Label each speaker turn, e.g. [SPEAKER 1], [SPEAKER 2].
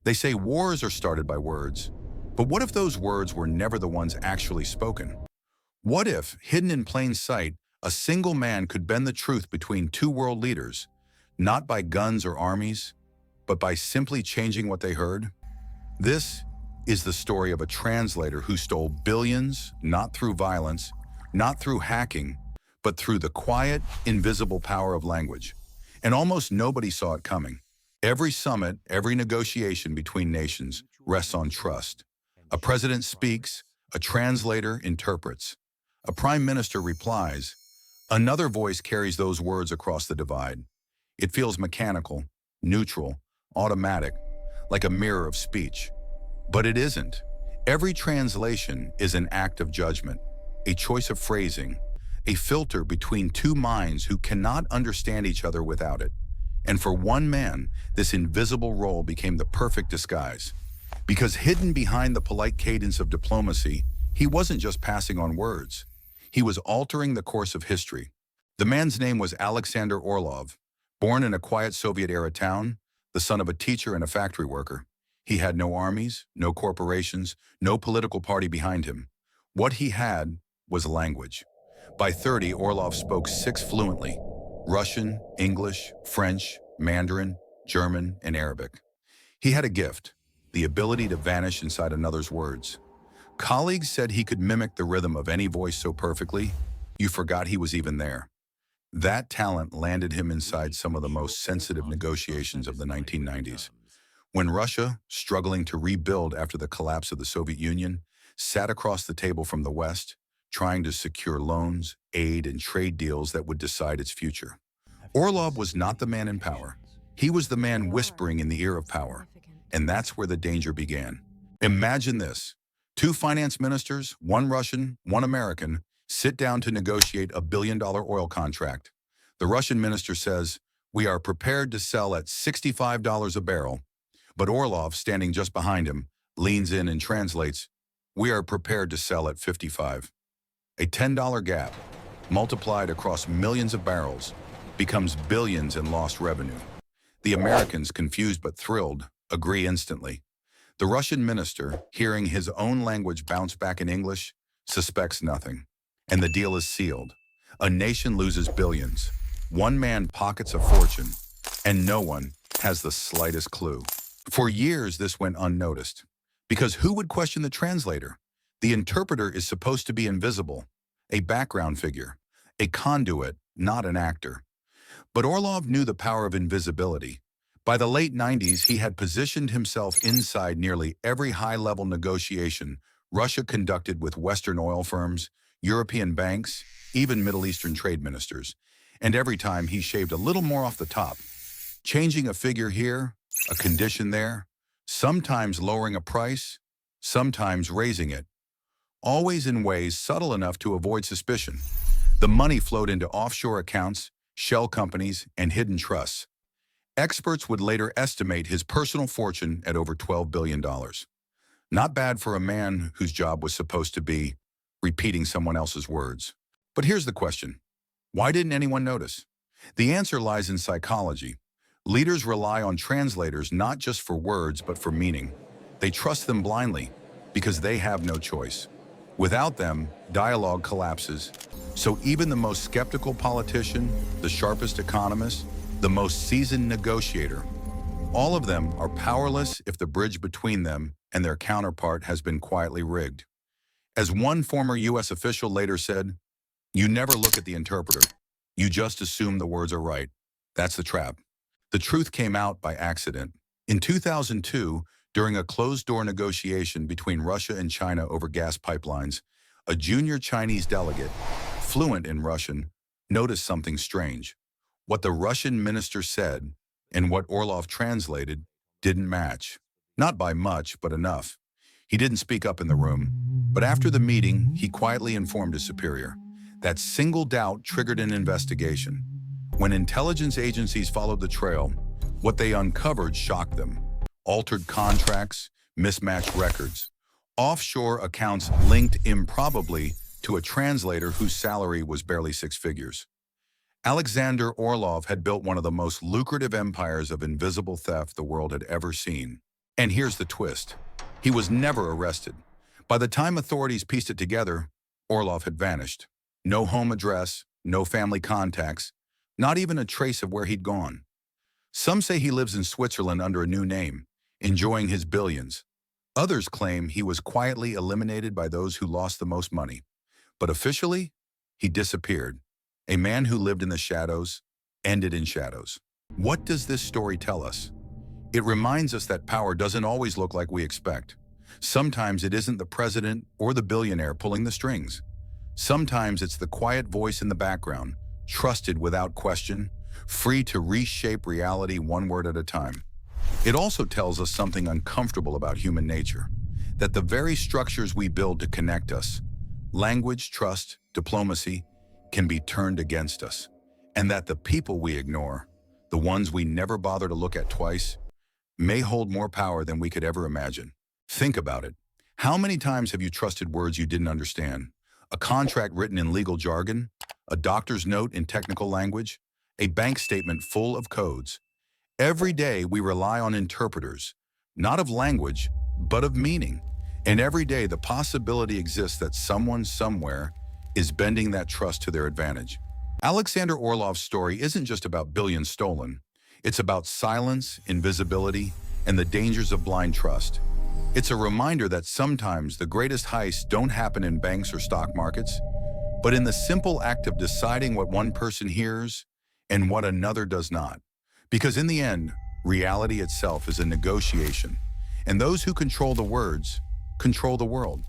[SPEAKER 1] They say wars are started by words, but what if those words were never the ones actually spoken? What if, hidden in plain sight, a single man could bend the truth between two world leaders, not by guns or armies, but by simply changing what they heard? This is the story of a translator who stole billions, not through violence, not through hacking, but through the quiet, invisible power of language. And almost nobody saw it coming. Every summit, every negotiation between nations rests on trust. A president speaks, a translator interprets. A prime minister replies, another voice carries those words across the divide. It feels mechanical, neutral, automatic, like a mirror of speech. But it isn't. Every translation is an act of judgment, a choice of phrasing, a filter between two minds who cannot understand each other without it. And for one man, this invisible role became the perfect disguise. Because hidden behind the polite cadence of diplomacy, he wasn't just passing on words. He was altering the course of history. The man's name was Aleksandr Orlov. Born in a quiet Soviet-era town, the son of a teacher and a factory worker. He had no armies, no corporations, no political party behind him. What he had was language. By 30, Orlov spoke 6 fluently: Russian, English, French, Mandarin, German, and Arabic. He had a gift, the ability to vanish inside another's words. Colleagues said he could mimic the rhythm of any voice so perfectly, you forgot he was even there. That talent landed him inside some of the most sensitive negotiations of the 1990s. When Russia, struggling to rebuild after the collapse of the Soviet Union, sat across the table from the West, trying to secure loans, aid, and trade deals that would decide its future. Orlov was not the man in power. He was the man whispering in the ear of power. And that's where the danger began. Imagine this. 2 finance ministers, 1 Russian, 1 American, sit down to negotiate a billion-dollar oil contract. The Russian minister says, "We are prepared to sell at $65 a barrel." But Orlov, standing just behind him, leans in and translates, "We are prepared to sell at 55. A $10 gap, multiplied across millions of barrels, becomes billions in lost revenue. The Americans, confused but thrilled, agree instantly. The Russian minister, hearing his own language bounce back in English, suspects nothing. And the deal is sealed. A nation loses billions. One man pockets a fortune, and no one has the slightest clue. For years, this went unnoticed. Because who would question the translator? The interpreter is supposed to be invisible, a background figure, a conduit, not an actor. But Orlov knew the power of invisibility. By the late 90s, he had positioned himself inside nearly every high-level negotiation Russia conducted with Western oil firms, European banks, even Middle Eastern trade ministers. And every time he shaved a little more off the top, changing a figure here, a condition there, sometimes lowering a price, sometimes raising it, always in ways subtle enough to avoid suspicion. The money flowed into offshore accounts, shell companies, and hidden trusts. Experts would later estimate his personal fortune at over $12 billion. Not bad for a man whose job was supposed to be repeating someone else's words. But here's the question. Why didn't anyone notice? The answer lies in psychology. Leaders rely on translators not just for words, but for meaning. They trust them blindly because they have no choice. Without them, dialogue collapses. So even the most skeptical politician, the sharpest economist, the most seasoned negotiator, all of them are powerless if the bridge between them and their counterpart has been quietly rigged. As one former U.S. official later said, "You never look at the interpreter. You just assume the words are right. That's the trap." The truth came out by accident. In 2002, during a closed-door negotiation between Russia and China over gas pipelines, a junior Chinese delegate, fluent in Russian, noticed something strange. What the Russian minister said and what Orlov translated didn't match. Not by much, but enough. He didn't speak up in the room, but after the meeting, he quietly informed his superior. That single doubt triggered an investigation. When intelligence agencies followed the trail, what they uncovered shocked them. Altered contracts, mismatched records, offshore accounts linked improbably to a translator whose salary was barely 6 figures. Aleksandr Orlov had built one of the most lucrative empires of invisible theft the world had ever seen. And here's the twist. He was never arrested. By the time authorities pieced it together, Orlov had vanished. No home address, no family contacts, not even a trace of where he'd gone. Some say he lives in Switzerland under a new name, enjoying his billions. Others claim he was quietly eliminated by those who lost the most money. But officially, he disappeared. A man who lived in the shadows, ended in shadows. What does this story tell us? It reminds us that power doesn't always look like we expect. Sometimes it isn't the president or the billionaire pulling the strings. Sometimes it's the quiet voice in the background, trusted without question, free to reshape reality one word at a time. It also tells us something uncomfortable about human nature, that the very structures we build to connect us, language, trust, diplomacy, can be turned against us, and that the people we ignore, the ones we never bother to look at twice, may hold more power than we could ever imagine. Think about it. How many times have you trusted words you didn't understand? A contract written in legal jargon, a doctor's note in technical language, a bank statement full of codes. Every day we rely on interpreters, not of language, but of meaning. And every day the possibility exists that someone somewhere is bending that trust to their advantage. Aleksandr Orlov's story isn't just about billions stolen. It's about silence, invisibility, and the dangers of blind trust. It's a reminder that sometimes the greatest heists don't happen in banks or stock markets, but in the simple act of deciding what one person hears and what another does not. Because in the end, reality itself is a negotiation, and those who control the words control the world.